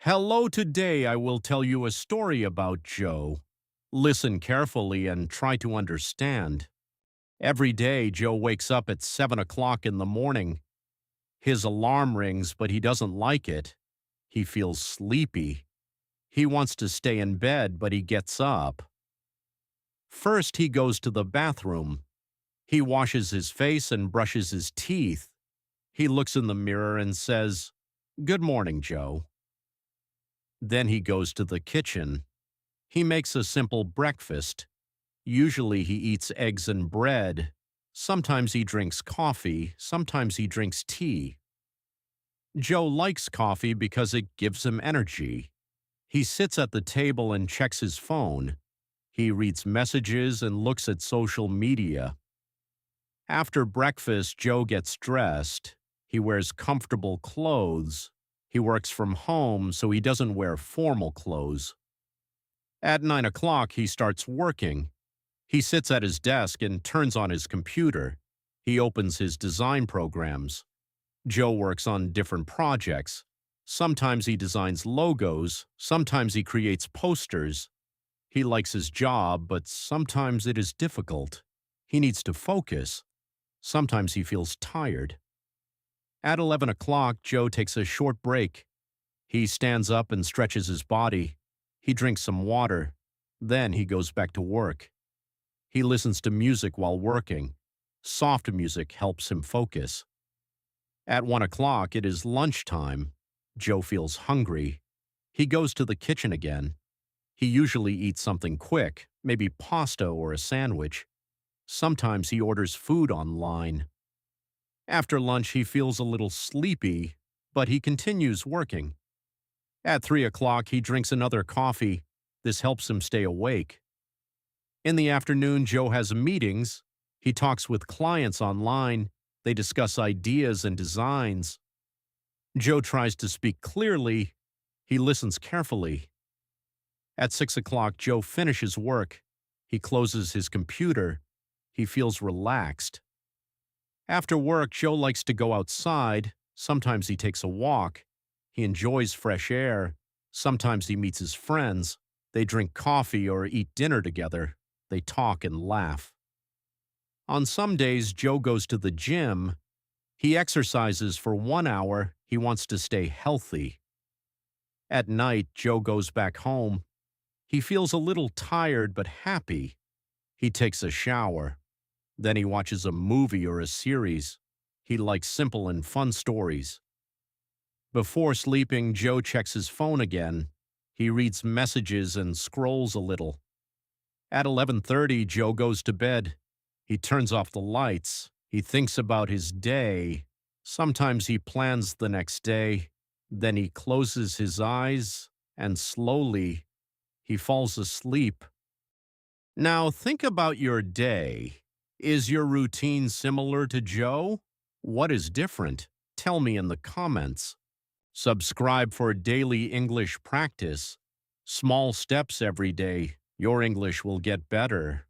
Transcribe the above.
Hello, today I will tell you a story about Joe. Listen carefully and try to understand. Every day, Joe wakes up at 7 o'clock in the morning. His alarm rings, but he doesn't like it. He feels sleepy. He wants to stay in bed, but he gets up. First, he goes to the bathroom. He washes his face and brushes his teeth. He looks in the mirror and says, "Good morning, Joe." Then he goes to the kitchen. He makes a simple breakfast. Usually he eats eggs and bread. Sometimes he drinks coffee. Sometimes he drinks tea. Joe likes coffee because it gives him energy. He sits at the table and checks his phone. He reads messages and looks at social media. After breakfast, Joe gets dressed. He wears comfortable clothes. He works from home, so he doesn't wear formal clothes. At 9 o'clock, he starts working. He sits at his desk and turns on his computer. He opens his design programs. Joe works on different projects. Sometimes he designs logos. Sometimes he creates posters. He likes his job, but sometimes it is difficult. He needs to focus. Sometimes he feels tired. At 11 o'clock, Joe takes a short break. He stands up and stretches his body. He drinks some water. Then he goes back to work. He listens to music while working. Soft music helps him focus. At 1 o'clock, it is lunchtime. Joe feels hungry. He goes to the kitchen again. He usually eats something quick, maybe pasta or a sandwich. Sometimes he orders food online. After lunch, he feels a little sleepy, but he continues working. At 3 o'clock, he drinks another coffee. This helps him stay awake. In the afternoon, Joe has meetings. He talks with clients online. They discuss ideas and designs. Joe tries to speak clearly. He listens carefully. At 6 o'clock, Joe finishes work. He closes his computer. He feels relaxed. After work, Joe likes to go outside. Sometimes he takes a walk. He enjoys fresh air. Sometimes he meets his friends. They drink coffee or eat dinner together. They talk and laugh. On some days, Joe goes to the gym. He exercises for 1 hour. He wants to stay healthy. At night, Joe goes back home. He feels a little tired but happy. He takes a shower. Then he watches a movie or a series. He likes simple and fun stories. Before sleeping, Joe checks his phone again. He reads messages and scrolls a little. At 11:30, Joe goes to bed. He turns off the lights. He thinks about his day. Sometimes he plans the next day. Then he closes his eyes and slowly he falls asleep. Now think about your day. Is your routine similar to Joe? What is different? Tell me in the comments. Subscribe for daily English practice. Small steps every day. Your English will get better.